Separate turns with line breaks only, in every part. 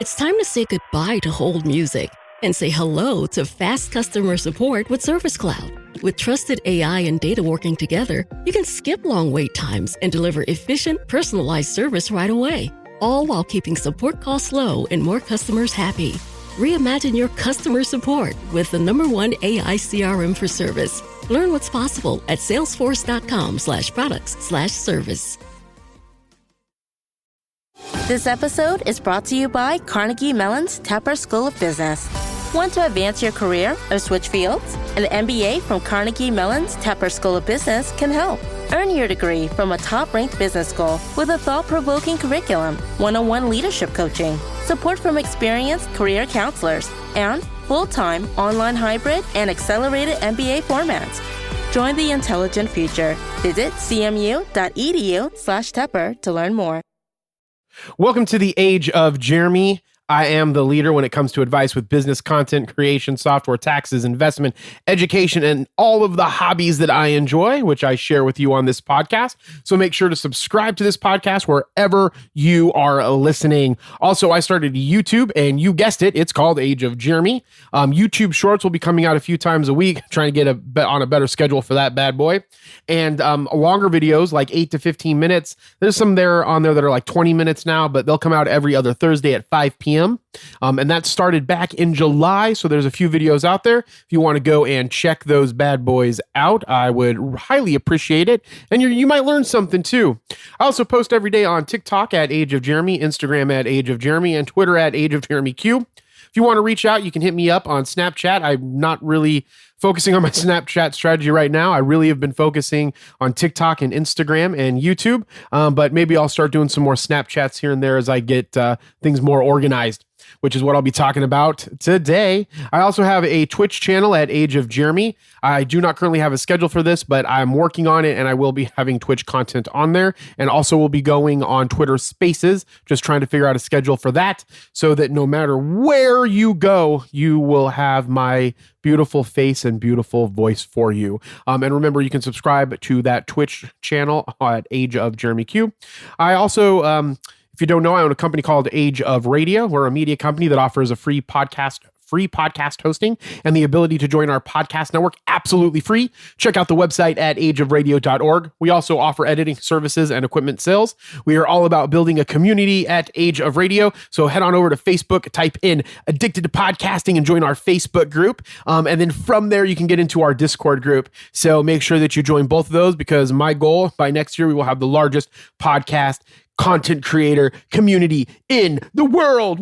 It's time to say goodbye to hold music and say hello to fast customer support with Service Cloud. With trusted AI and data working together, you can skip long wait times and deliver efficient, personalized service right away, all while keeping support costs low and more customers happy. Reimagine your customer support with the #1 AI CRM for service. Learn what's possible at salesforce.com/products/service.
This episode is brought to you by Carnegie Mellon's Tepper School of Business. Want to advance your career or switch fields? An MBA from Carnegie Mellon's Tepper School of Business can help. Earn your degree from a top-ranked business school with a thought-provoking curriculum, one-on-one leadership coaching, support from experienced career counselors, and full-time, online hybrid, and accelerated MBA formats. Join the intelligent future. Visit cmu.edu/Tepper to learn more.
Welcome to the Age of Jeremy. I am the leader when it comes to advice with business content creation, software, taxes, investment, education, and all of the hobbies that I enjoy, which I share with you on this podcast. So make sure to subscribe to this podcast wherever you are listening. Also, I started YouTube, and you guessed it, it's called Age of Jeremy. YouTube Shorts will be coming out a few times a week, trying to get on a better schedule for that bad boy. And longer videos, like 8 to 15 minutes. There's some on there that are like 20 minutes now, but they'll come out every other Thursday at 5 p.m. And that started back in July, so there's a few videos out there. If you want to go and check those bad boys out, I would highly appreciate it, and you might learn something too. I also post every day on TikTok at Age of Jeremy, Instagram at Age of Jeremy, and Twitter at Age of Jeremy Q. If you want to reach out, you can hit me up on Snapchat. I'm not really focusing on my Snapchat strategy right now. I really have been focusing on TikTok and Instagram and YouTube, but maybe I'll start doing some more Snapchats here and there as I get things more organized, which is what I'll be talking about today. I also have a Twitch channel at Age of Jeremy. I do not currently have a schedule for this, but I'm working on it, and I will be having Twitch content on there, and also will be going on Twitter Spaces, just trying to figure out a schedule for that, so that no matter where you go, you will have my beautiful face and beautiful voice for you. And remember, you can subscribe to that Twitch channel at Age of Jeremy Q. I also, if you don't know, I own a company called Age of Radio. We're a media company that offers a free podcast hosting and the ability to join our podcast network absolutely free. Check out the website at ageofradio.org. We also offer editing services and equipment sales. We are all about building a community at Age of Radio. So head on over to Facebook, type in Addicted to Podcasting, and join our Facebook group. And then from there, you can get into our Discord group. So make sure that you join both of those, because my goal by next year, we will have the largest podcast content creator community in the world.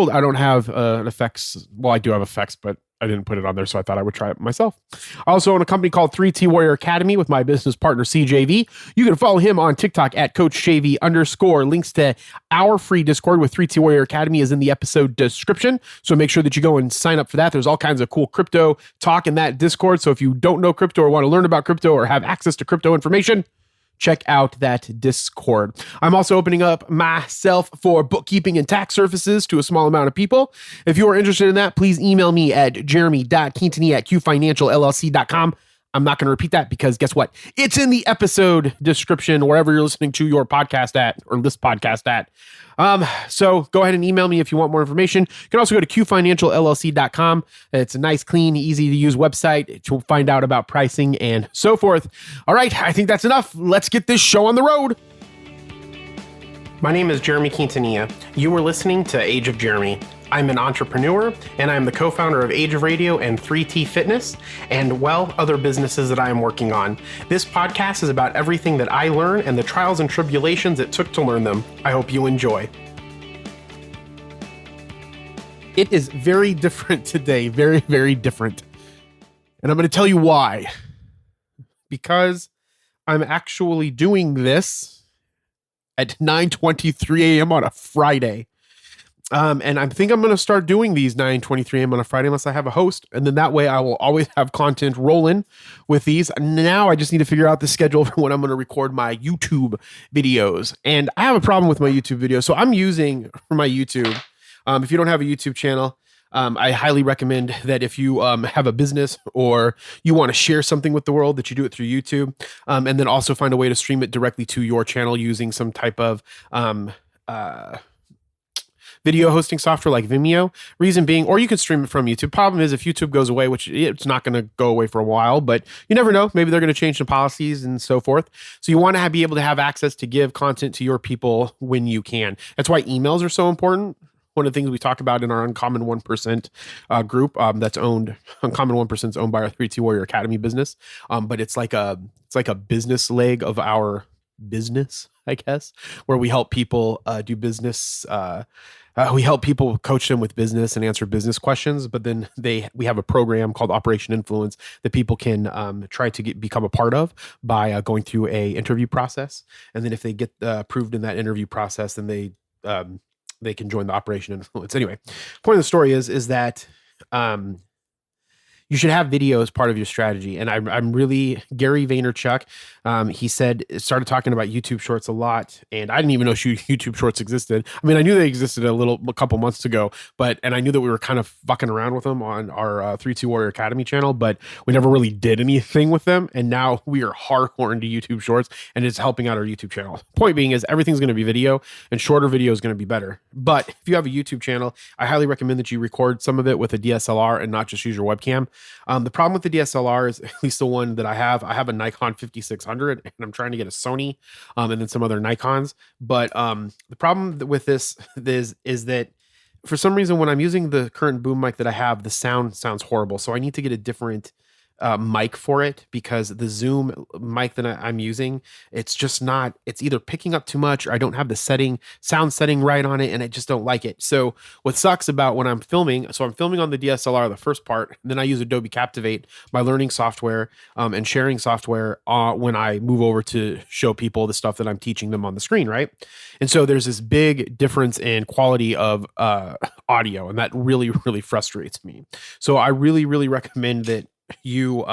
I don't have an effects. Well, I do have effects, but I didn't put it on there, so I thought I would try it myself. I also own a company called 3T Warrior Academy with my business partner, CJV. You can follow him on TikTok at CoachJV_. Links to our free Discord with 3T Warrior Academy is in the episode description, so make sure that you go and sign up for that. There's all kinds of cool crypto talk in that Discord, so if you don't know crypto or want to learn about crypto or have access to crypto information, check out that Discord. I'm also opening up myself for bookkeeping and tax services to a small amount of people. If you are interested in that, please email me at jeremy.quintini@qfinancialllc.com. I'm not going to repeat that, because guess what? It's in the episode description, wherever you're listening to your podcast at, or this podcast at. So go ahead and email me if you want more information. You can also go to qfinancialllc.com. It's a nice, clean, easy to use website to find out about pricing and so forth. All right, I think that's enough. Let's get this show on the road. My name is Jeremy Quintanilla. You are listening to Age of Jeremy. I'm an entrepreneur, and I'm the co-founder of Age of Radio and 3T Fitness, and, well, other businesses that I am working on. This podcast is about everything that I learn and the trials and tribulations it took to learn them. I hope you enjoy. It is very different today, very, very different. And I'm going to tell you why. Because I'm actually doing this at 9:23 a.m. on a Friday. And I think I'm going to start doing these 9:23 a.m. on a Friday unless I have a host. And then that way I will always have content rolling with these. Now I just need to figure out the schedule for when I'm going to record my YouTube videos. And I have a problem with my YouTube videos. So I'm using for my YouTube. If you don't have a YouTube channel, I highly recommend that if you have a business or you want to share something with the world, that you do it through YouTube. And then also find a way to stream it directly to your channel using some type of video hosting software like Vimeo. Reason being, or you can stream it from YouTube. Problem is, if YouTube goes away, which it's not going to go away for a while, but you never know. Maybe they're going to change the policies and so forth. So you want to be able to have access to give content to your people when you can. That's why emails are so important. One of the things we talk about in our Uncommon 1% group that's owned, Uncommon 1% is owned by our 3T Warrior Academy business. But it's like a business leg of our business, I guess, where we help people do business. We help people, coach them with business and answer business questions. But then we have a program called Operation Influence that people can try to become a part of by going through a interview process. And then if they get approved in that interview process, then they can join the Operation Influence. Anyway, point of the story is that you should have video as part of your strategy. And I'm really, Gary Vaynerchuk, he started talking about YouTube Shorts a lot. And I didn't even know YouTube Shorts existed. I mean, I knew they existed a couple months ago, and I knew that we were kind of fucking around with them on our 3-2 Warrior Academy channel, but we never really did anything with them. And now we are hardcore into YouTube Shorts, and it's helping out our YouTube channel. Point being is everything's going to be video, and shorter video is going to be better. But if you have a YouTube channel, I highly recommend that you record some of it with a DSLR and not just use your webcam. The problem with the DSLR is, at least the one that I have a Nikon 5600, and I'm trying to get a Sony, and then some other Nikons. But the problem with this is that for some reason, when I'm using the current boom mic that I have, the sound sounds horrible. So I need to get a different mic for it, because the Zoom mic that I'm using, it's just not, it's either picking up too much, or I don't have the sound setting right on it, and I just don't like it. So what sucks about when I'm filming, so I'm filming on the DSLR, the first part, then I use Adobe Captivate, my learning software, and sharing software when I move over to show people the stuff that I'm teaching them on the screen, right? And so there's this big difference in quality of audio, and that really, really frustrates me. So I really, really recommend that you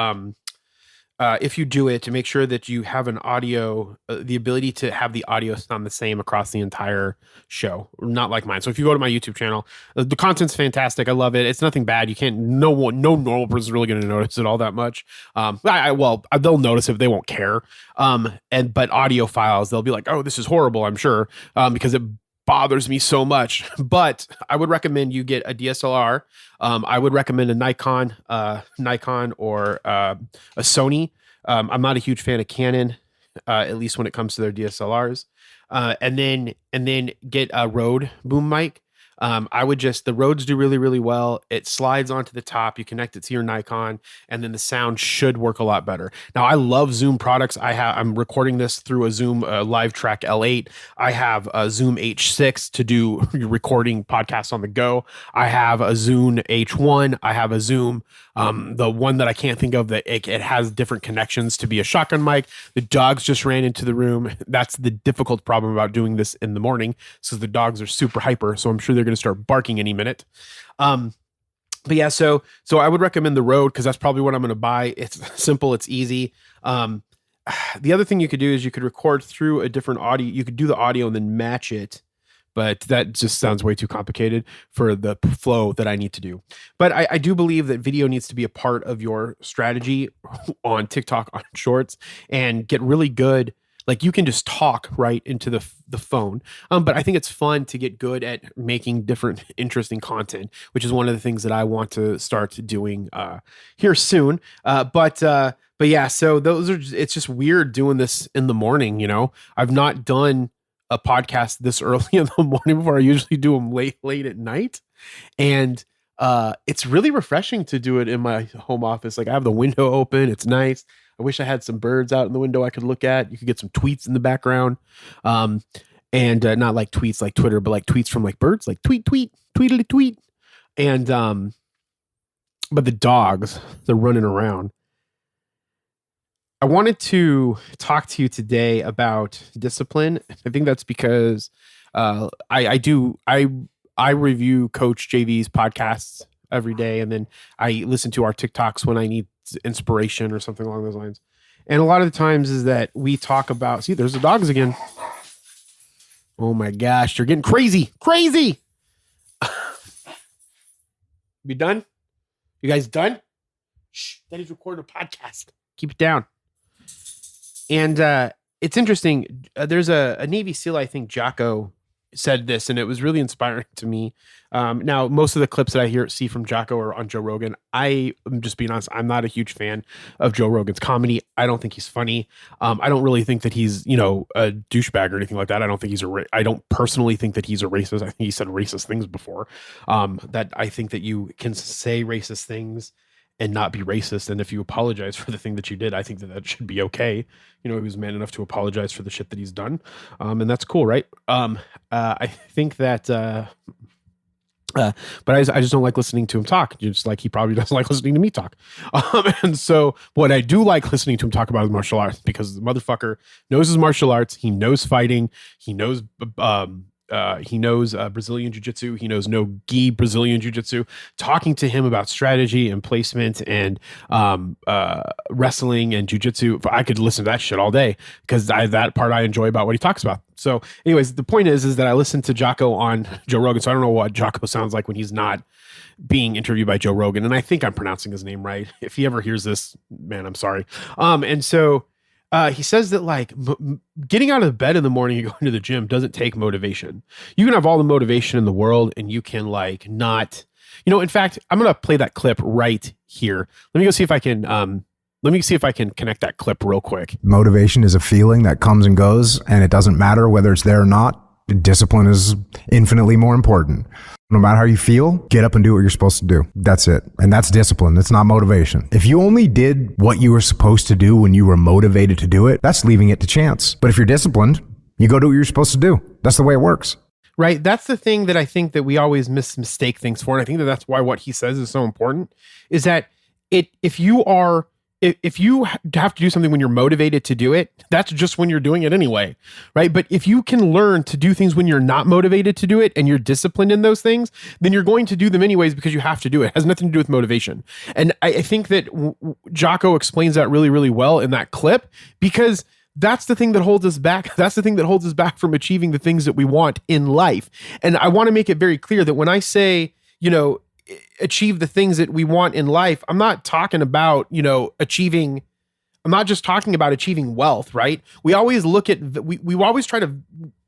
if you do it, to make sure that you have an audio, the ability to have the audio sound the same across the entire show, not like mine. So if you go to my YouTube channel, the content's fantastic. I love it. It's nothing bad. No normal person's really going to notice it all that much. They'll notice if they won't care. But audio files, they'll be like, oh, this is horrible, I'm sure, because it bothers me so much. But I would recommend you get a DSLR. I would recommend a Nikon or a Sony. I'm not a huge fan of Canon, at least when it comes to their DSLRs. And then get a Rode boom mic. The Rodes do really, really well. It slides onto the top. You connect it to your Nikon, and then the sound should work a lot better. Now, I love Zoom products. I'm recording this through a Zoom Live Track L8. I have a Zoom H6 to do recording podcasts on the go. I have a Zoom H1. I have a Zoom, the one that I can't think of, that it has different connections to be a shotgun mic. The dogs just ran into the room. That's the difficult problem about doing this in the morning, so the dogs are super hyper. So I'm sure they're going to start barking any minute. But yeah, so I would recommend the Rode, because that's probably what I'm going to buy. It's simple, it's easy. The other thing you could do is you could record through a different audio. You could do the audio and then match it, but that just sounds way too complicated for the flow that I need to do. But I do believe that video needs to be a part of your strategy on TikTok, on Shorts, and get really good. Like, you can just talk right into the phone. But I think it's fun to get good at making different interesting content, which is one of the things that I want to start doing here soon. But yeah, so it's just weird doing this in the morning. I've not done a podcast this early in the morning before. I usually do them late at night. And it's really refreshing to do it in my home office. Like, I have the window open. It's nice. I wish I had some birds out in the window I could look at. You could get some tweets in the background. And not like tweets like Twitter, but like tweets from like birds, like tweet, tweetily tweet. And, but the dogs, they're running around. I wanted to talk to you today about discipline. I think that's because I review Coach JV's podcasts every day, and then I listen to our TikToks when I need inspiration or something along those lines. And a lot of the times is that we talk about, see, there's the dogs again. Oh my gosh, they're getting crazy. You done? You guys done? Shh, Daddy's recording a podcast. Keep it down. And it's interesting. There's a Navy SEAL, I think, Jocko said this, and it was really inspiring to me. Now, most of the clips that I see from Jocko are on Joe Rogan. I am just being honest, I'm not a huge fan of Joe Rogan's comedy. I don't think he's funny. I don't really think that he's, a douchebag or anything like that. I don't think I don't personally think that he's a racist. I think he said racist things before. That I think that you can say racist things and not be racist. And if you apologize for the thing that you did, I think that should be okay. He was man enough to apologize for the shit that he's done. And that's cool, right? I think that, but I just don't like listening to him talk. Just like he probably doesn't like listening to me talk. And so what I do like listening to him talk about is martial arts, because the motherfucker knows his martial arts. He knows fighting. He knows, Brazilian jiu-jitsu. He knows no-gi Brazilian jiu-jitsu. Talking to him about strategy and placement and wrestling and jiu-jitsu, I could listen to that shit all day, because that part I enjoy about what he talks about. So anyways, the point is that I listened to Jocko on Joe Rogan, so I don't know what Jocko sounds like when he's not being interviewed by Joe Rogan, and I think I'm pronouncing his name right. If he ever hears this, man, I'm sorry. And so he says that like getting out of bed in the morning and going to the gym doesn't take motivation. You can have all the motivation in the world and you can like not, in fact, I'm going to play that clip right here. Let me go see if I can, connect that clip real quick.
Motivation is a feeling that comes and goes, and it doesn't matter whether it's there or not. Discipline is infinitely more important. No matter how you feel, get up and do what you're supposed to do. That's it. And that's discipline. It's not motivation. If you only did what you were supposed to do when you were motivated to do it, that's leaving it to chance. But if you're disciplined, you go do what you're supposed to do. That's the way it works.
Right. That's the thing that I think that we always mistake things for. And I think that that's why what he says is so important, is that if you have to do something when you're motivated to do it, that's just when you're doing it anyway, right? But if you can learn to do things when you're not motivated to do it and you're disciplined in those things, then you're going to do them anyways because you have to do it. It has nothing to do with motivation. And I think that Jocko explains that really, really well in that clip, because that's the thing that holds us back. That's the thing that holds us back from achieving the things that we want in life. And I want to make it very clear that when I say, achieve the things that we want in life, I'm not talking about, achieving, I'm not just talking about achieving wealth, right? We always look at, we always try to,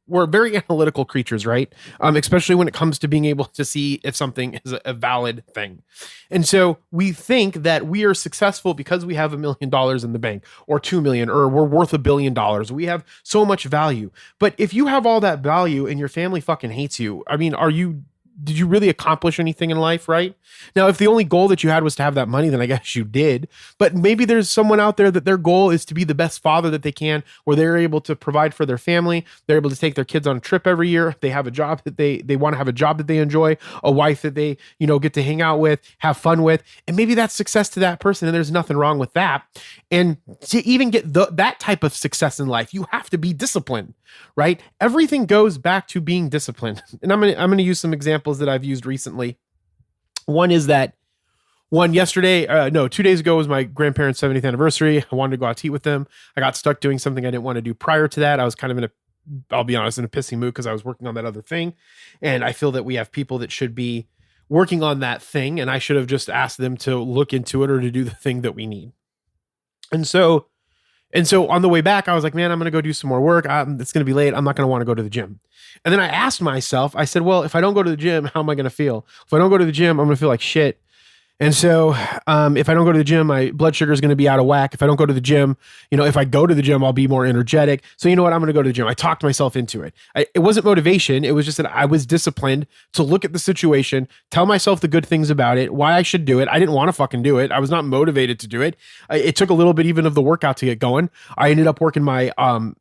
we're very analytical creatures, right? Especially when it comes to being able to see if something is a valid thing. And so we think that we are successful because we have $1 million in the bank, or 2 million, or we're worth $1 billion. We have so much value. But if you have all that value and your family fucking hates you, I mean, did you really accomplish anything in life, right? Now, if the only goal that you had was to have that money, then I guess you did. But maybe there's someone out there that their goal is to be the best father that they can, where they're able to provide for their family. They're able to take their kids on a trip every year. They have a job that they want to have a job that they enjoy, a wife that they, get to hang out with, have fun with. And maybe that's success to that person. And there's nothing wrong with that. And to even get that type of success in life, you have to be disciplined, right? Everything goes back to being disciplined. And I'm going to use some examples that I've used recently. One is that 2 days ago was my grandparents' 70th anniversary. I wanted to go out to eat with them. I got stuck doing something I didn't want to do prior to that. I was kind of I'll be honest, in a pissy mood because I was working on that other thing. And I feel that we have people that should be working on that thing, and I should have just asked them to look into it or to do the thing that we need. And so on the way back, I was like, man, I'm going to go do some more work. It's going to be late. I'm not going to want to go to the gym. And then I asked myself, I said, well, if I don't go to the gym, how am I going to feel? If I don't go to the gym, I'm going to feel like shit. And so if I don't go to the gym, my blood sugar is going to be out of whack. If I don't go to the gym, if I go to the gym, I'll be more energetic. So you know what? I'm going to go to the gym. I talked myself into it. It wasn't motivation. It was just that I was disciplined to look at the situation, tell myself the good things about it, why I should do it. I didn't want to fucking do it. I was not motivated to do it. It took a little bit even of the workout to get going. I ended up working my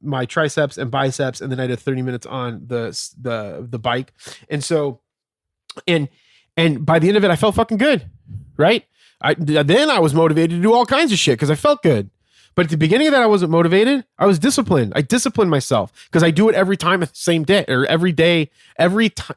my triceps and biceps, and then I did 30 minutes on the bike. And so, and by the end of it, I felt fucking good. Right? Then I was motivated to do all kinds of shit because I felt good. But at the beginning of that, I wasn't motivated. I was disciplined. I disciplined myself because I do it every time at the same day, or every day, every time.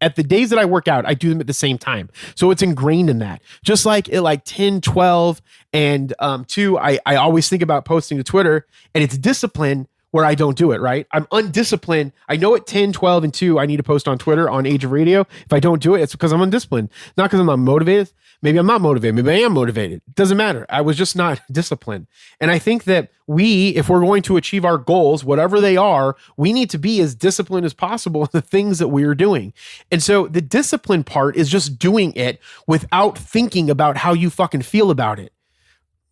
At the days that I work out, I do them at the same time. So it's ingrained in that. Just like at like 10, 12, and 2, I always think about posting to Twitter, and it's discipline where I don't do it, right? I'm undisciplined. I know at 10, 12, and 2, I need to post on Twitter on Age of Radio. If I don't do it, it's because I'm undisciplined. Not because I'm not motivated. Maybe I'm not motivated. Maybe I am motivated. It doesn't matter. I was just not disciplined. And I think that if we're going to achieve our goals, whatever they are, we need to be as disciplined as possible in the things that we are doing. And so the discipline part is just doing it without thinking about how you fucking feel about it.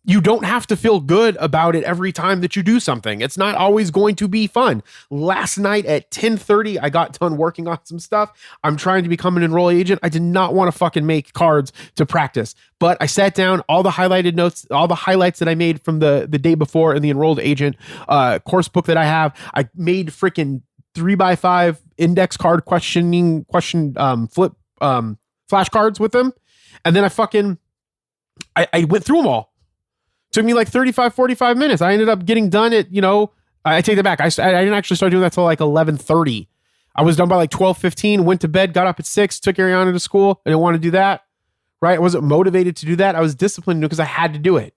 You don't have to feel good about it every time that you do something. It's not always going to be fun. Last night at 10:30, I got done working on some stuff. I'm trying to become an enroll agent. I did not want to fucking make cards to practice, but I sat down, all the highlighted notes, all the highlights that I made from the day before in the enrolled agent course book that I have. I made freaking 3x5 index card question flip flashcards with them. And then I went through them all. Took me like 35, 45 minutes. I ended up getting done at, I take that back. I didn't actually start doing that till like 11:30. I was done by like 12:15, went to bed, got up at 6, took Ariana to school. I didn't want to do that, right? I wasn't motivated to do that. I was disciplined because I had to do it.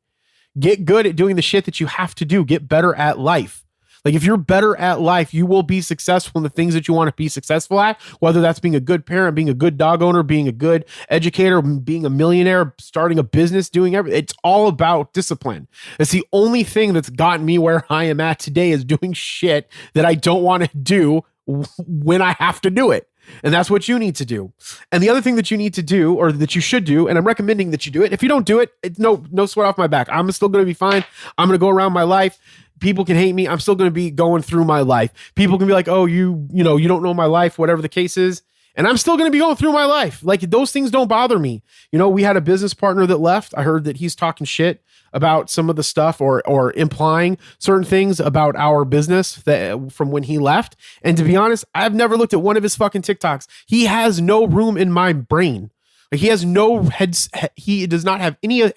Get good at doing the shit that you have to do. Get better at life. Like if you're better at life, you will be successful in the things that you want to be successful at, whether that's being a good parent, being a good dog owner, being a good educator, being a millionaire, starting a business, doing everything. It's all about discipline. It's the only thing that's gotten me where I am at today is doing shit that I don't want to do when I have to do it. And that's what you need to do. And the other thing that you need to do, or that you should do, and I'm recommending that you do it. If you don't do it, it's no sweat off my back. I'm still going to be fine. I'm going to go around my life. People can hate me. I'm still going to be going through my life. People can be like, oh, you don't know my life, whatever the case is. And I'm still going to be going through my life. Like those things don't bother me. We had a business partner that left. I heard that he's talking shit about some of the stuff or implying certain things about our business that from when he left. And to be honest, I've never looked at one of his fucking TikToks. He has no room in my brain. Like he has no heads. He does not have any.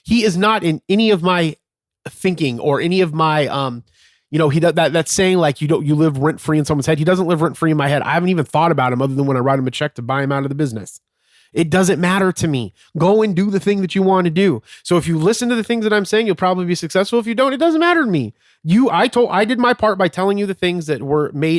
He is not in any of my thinking or any of my he does that's saying like you live rent free in someone's head. He doesn't live rent free in my head. I haven't even thought about him other than when I write him a check to buy him out of the business. It doesn't matter to me. Go and do the thing that you want to do. So if you listen to the things that I'm saying, you'll probably be successful. If you don't, it doesn't matter to me. I did my part by telling you the things that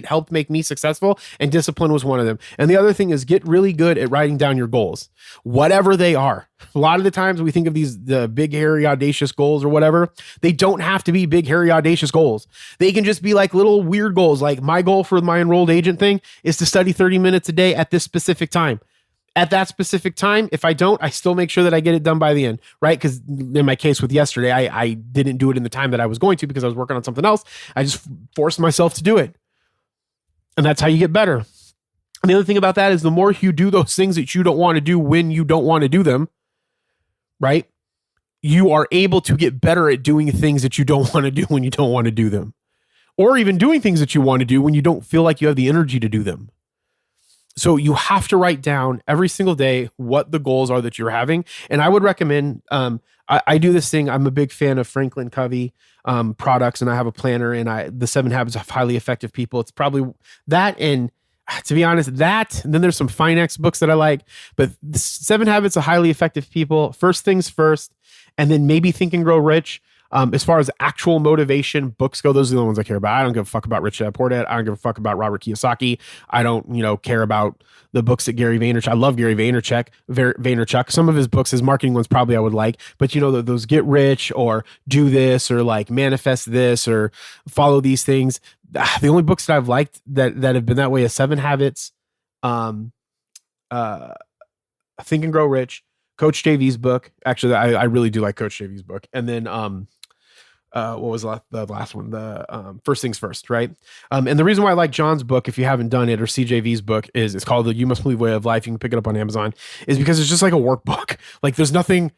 helped make me successful, and discipline was one of them. And the other thing is get really good at writing down your goals, whatever they are. A lot of the times we think of the big, hairy, audacious goals or whatever. They don't have to be big, hairy, audacious goals. They can just be like little weird goals. Like my goal for my enrolled agent thing is to study 30 minutes a day at this specific time. At that specific time, if I don't, I still make sure that I get it done by the end, right? Because in my case with yesterday, I didn't do it in the time that I was going to because I was working on something else. I just forced myself to do it. And that's how you get better. And the other thing about that is the more you do those things that you don't want to do when you don't want to do them, right? You are able to get better at doing things that you don't want to do when you don't want to do them. Or even doing things that you want to do when you don't feel like you have the energy to do them. So you have to write down every single day what the goals are that you're having. And I would recommend, I do this thing. I'm a big fan of Franklin Covey products, and I have a planner, and the 7 Habits of Highly Effective People. It's probably that. And to be honest, that, and then there's some finance books that I like, but the 7 Habits of Highly Effective People, First Things First, and then maybe Think and Grow Rich. As far as actual motivation books go, those are the ones I care about. I don't give a fuck about Rich Dad Poor Dad. I don't give a fuck about Robert Kiyosaki. I don't, care about the books that Gary Vaynerchuk. I love Gary Vaynerchuk. Some of his books, his marketing ones, probably I would like. But those Get Rich or Do This or like Manifest This or Follow These Things. The only books that I've liked that have been that way is 7 Habits, Think and Grow Rich, Coach JV's book. Actually, I really do like Coach JV's book. And then what was the last one? The First Things First, right? And the reason why I like John's book, if you haven't done it, or CJV's book, is it's called The You Must Believe Way of Life. You can pick it up on Amazon. Is because it's just like a workbook. Like there's nothing.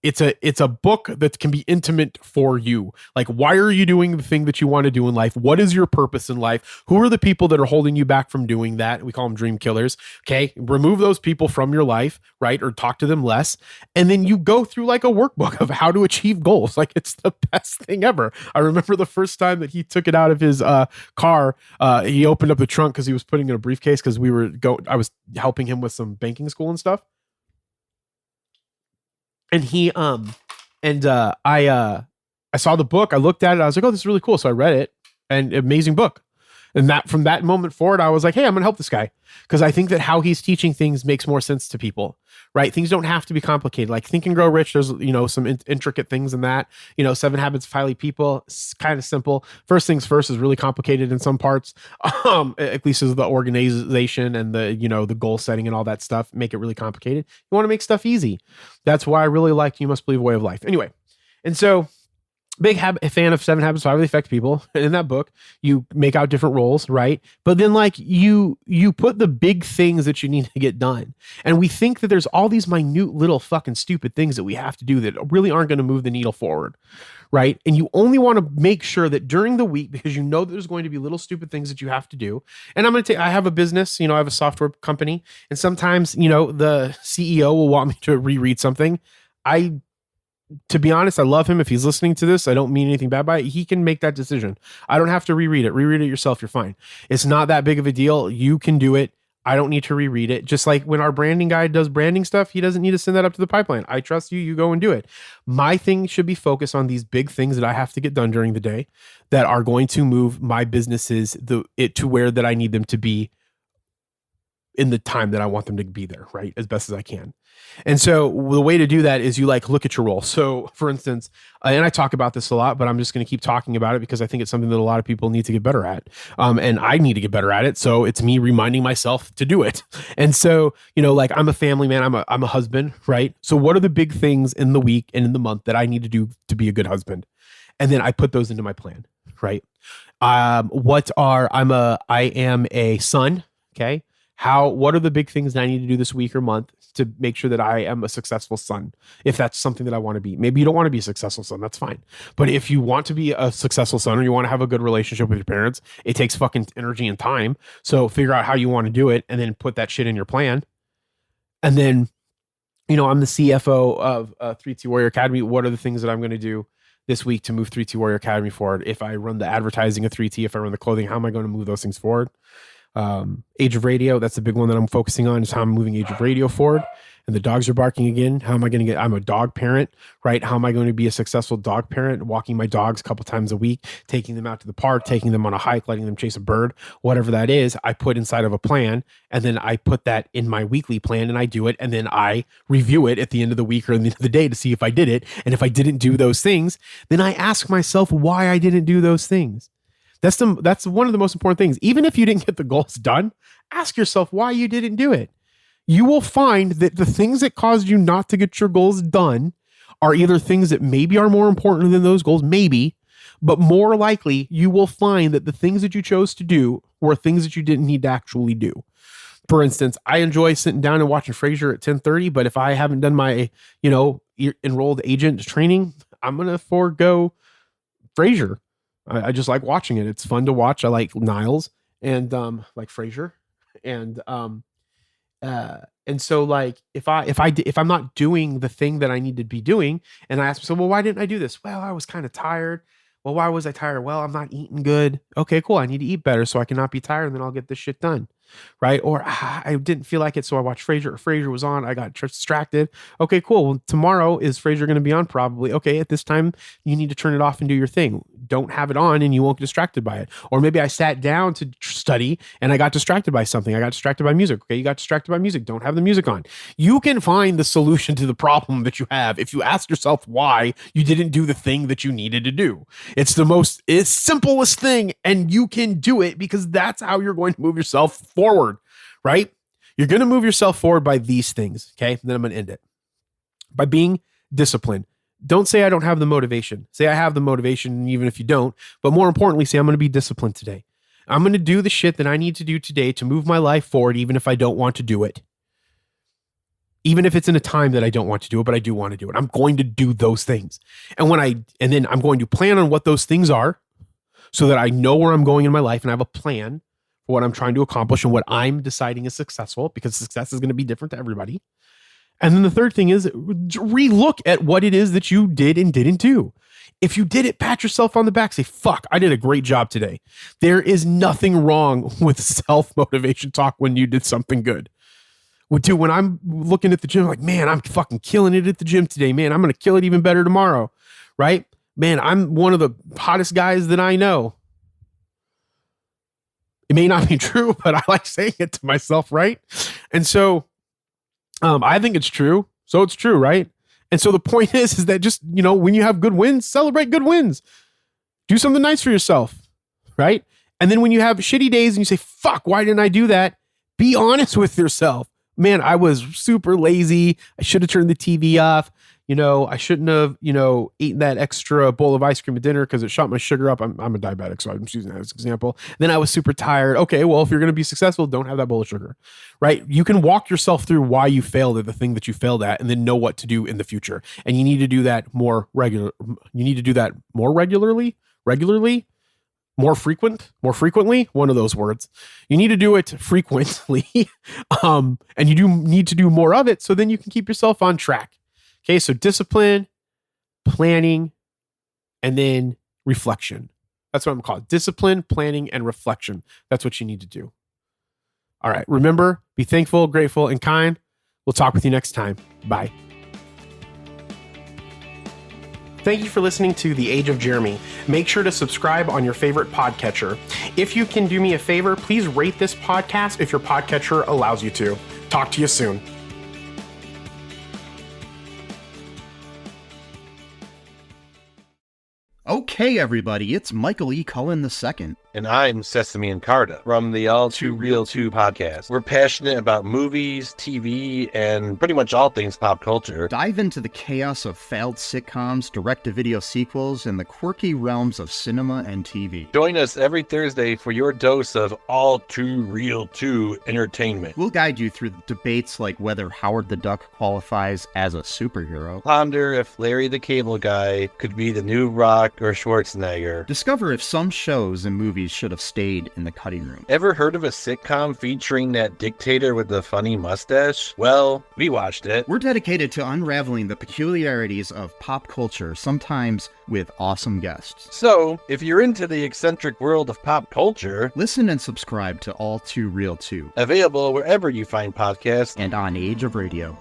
It's a book that can be intimate for you. Like, why are you doing the thing that you want to do in life? What is your purpose in life? Who are the people that are holding you back from doing that? We call them dream killers. Okay. Remove those people from your life, right? Or talk to them less. And then you go through like a workbook of how to achieve goals. Like it's the best thing ever. I remember the first time that he took it out of his car. He opened up the trunk because he was putting in a briefcase because I was helping him with some banking school and stuff. And I I saw the book, I looked at it, I was like, oh, this is really cool. So I read it, and amazing book. And that from that moment forward, I was like, hey, I'm gonna help this guy. Because I think that how he's teaching things makes more sense to people, right? Things don't have to be complicated. Like Think and Grow Rich, there's, some intricate things in that. 7 Habits of Highly People, it's kind of simple. First Things First is really complicated in some parts. At least as the organization and the goal setting and all that stuff make it really complicated. You want to make stuff easy. That's why I really like You Must Believe a Way of Life. Anyway, and so fan of 7 Habits of Highly Effective People. And in that book, you make out different roles, right? But then like you put the big things that you need to get done. And we think that there's all these minute little fucking stupid things that we have to do that really aren't going to move the needle forward, right? And you only want to make sure that during the week, because that there's going to be little stupid things that you have to do. And I have a business, I have a software company, and sometimes, the CEO will want me to reread something. To be honest, I love him. If he's listening to this, I don't mean anything bad by it. He can make that decision. I don't have to reread it. Reread it yourself. You're fine. It's not that big of a deal. You can do it. I don't need to reread it. Just like when our branding guy does branding stuff, he doesn't need to send that up to the pipeline. I trust you. You go and do it. My thing should be focused on these big things that I have to get done during the day that are going to move my businesses to where that I need them to be in the time that I want them to be there, right? As best as I can. And so the way to do that is you look at your role. So for instance, and I talk about this a lot, but I'm just going to keep talking about it because I think it's something that a lot of people need to get better at. And I need to get better at it. So it's me reminding myself to do it. And so, I'm a family man, I'm a husband, right? So what are the big things in the week and in the month that I need to do to be a good husband? And then I put those into my plan, right? I am a son. Okay. What are the big things that I need to do this week or month to make sure that I am a successful son? If that's something that I want to be. Maybe you don't want to be a successful son. That's fine. But if you want to be a successful son or you want to have a good relationship with your parents, it takes fucking energy and time. So figure out how you want to do it and then put that shit in your plan. And then, I'm the CFO of 3T Warrior Academy. What are the things that I'm going to do this week to move 3T Warrior Academy forward? If I run the advertising of 3T, if I run the clothing, how am I going to move those things forward? Age of Radio, that's the big one that I'm focusing on, is how I'm moving Age of Radio forward. And the dogs are barking again. How am I going to I'm a dog parent, right? How am I going to be a successful dog parent? Walking my dogs a couple times a week, taking them out to the park, taking them on a hike, letting them chase a bird, whatever that is, I put inside of a plan. And then I put that in my weekly plan and I do it. And then I review it at the end of the week or at the end of the day to see if I did it. And if I didn't do those things, then I ask myself why I didn't do those things. That's one of the most important things. Even if you didn't get the goals done, ask yourself why you didn't do it. You will find that the things that caused you not to get your goals done are either things that maybe are more important than those goals, maybe, but more likely you will find that the things that you chose to do were things that you didn't need to actually do. For instance, I enjoy sitting down and watching Frasier at 10:30, but if I haven't done my, enrolled agent training, I'm going to forego Frasier. I just like watching it. It's fun to watch. I like Niles and like Frasier, and so like if I'm not doing the thing that I need to be doing, and I ask myself, well, why didn't I do this? Well, I was kind of tired. Well, why was I tired? Well, I'm not eating good. Okay, cool. I need to eat better so I can not be tired, and then I'll get this shit done. Right? Or I didn't feel like it, so I watched Frasier. Frasier was on. I got distracted. Okay, cool. Well, tomorrow is Frasier going to be on? Probably. Okay, at this time, you need to turn it off and do your thing. Don't have it on and you won't get distracted by it. Or maybe I sat down to study and I got distracted by something. I got distracted by music. Okay, you got distracted by music. Don't have the music on. You can find the solution to the problem that you have if you ask yourself why you didn't do the thing that you needed to do. It's simplest thing, and you can do it because that's how you're going to move yourself forward, right? You're going to move yourself forward by these things, okay? Then I'm going to end it. By being disciplined. Don't say I don't have the motivation. Say I have the motivation, even if you don't. But more importantly, say I'm going to be disciplined today. I'm going to do the shit that I need to do today to move my life forward, even if I don't want to do it. Even if it's in a time that I don't want to do it, but I do want to do it. I'm going to do those things. And then I'm going to plan on what those things are so that I know where I'm going in my life and I have a plan for what I'm trying to accomplish and what I'm deciding is successful, because success is going to be different to everybody. And then the third thing is relook at what it is that you did and didn't do. If you did it, pat yourself on the back, say, fuck, I did a great job today. There is nothing wrong with self-motivation talk when you did something good. Dude, when I'm looking at the gym, I'm like, man, I'm fucking killing it at the gym today, man. I'm going to kill it even better tomorrow, right? man, I'm one of the hottest guys that I know. It may not be true, but I like saying it to myself, right? And so I think it's true. So it's true, right? And so the point is that just, when you have good wins, celebrate good wins. Do something nice for yourself, right? And then when you have shitty days and you say, fuck, why didn't I do that? Be honest with yourself. Man, I was super lazy. I should have turned the TV off. I shouldn't have, eaten that extra bowl of ice cream at dinner because it shot my sugar up. I'm a diabetic, so I'm just using that as an example. Then I was super tired. Okay, well, if you're going to be successful, don't have that bowl of sugar, right? You can walk yourself through why you failed at the thing that you failed at and then know what to do in the future. And you need to do that more regularly, more frequently, one of those words. You need to do it frequently. And you do need to do more of it so then you can keep yourself on track. Okay, so discipline, planning, and then reflection. That's what I'm called. Discipline, planning, and reflection. That's what you need to do. All right, remember, be thankful, grateful, and kind. We'll talk with you next time. Bye. Thank you for listening to The Age of Jeremy. Make sure to subscribe on your favorite podcatcher. If you can do me a favor, please rate this podcast if your podcatcher allows you to. Talk to you soon.
Okay, everybody, it's Michael E. Cullen II.
And I'm Sesame and Carta from the All Too Real 2 podcast. We're passionate about movies, TV, and pretty much all things pop culture.
Dive into the chaos of failed sitcoms, direct-to-video sequels, and the quirky realms of cinema and TV.
Join us every Thursday for your dose of All Too Real 2 entertainment.
We'll guide you through debates like whether Howard the Duck qualifies as a superhero.
Ponder if Larry the Cable Guy could be the new Rock or Schwarzenegger.
Discover if some shows and movies should have stayed in the cutting room.
Ever heard of a sitcom featuring that dictator with the funny mustache? Well, we watched it.
We're dedicated to unraveling the peculiarities of pop culture, sometimes with awesome guests.
So, if you're into the eccentric world of pop culture,
listen and subscribe to All Too Real 2.
Available wherever you find podcasts
and on Age of Radio.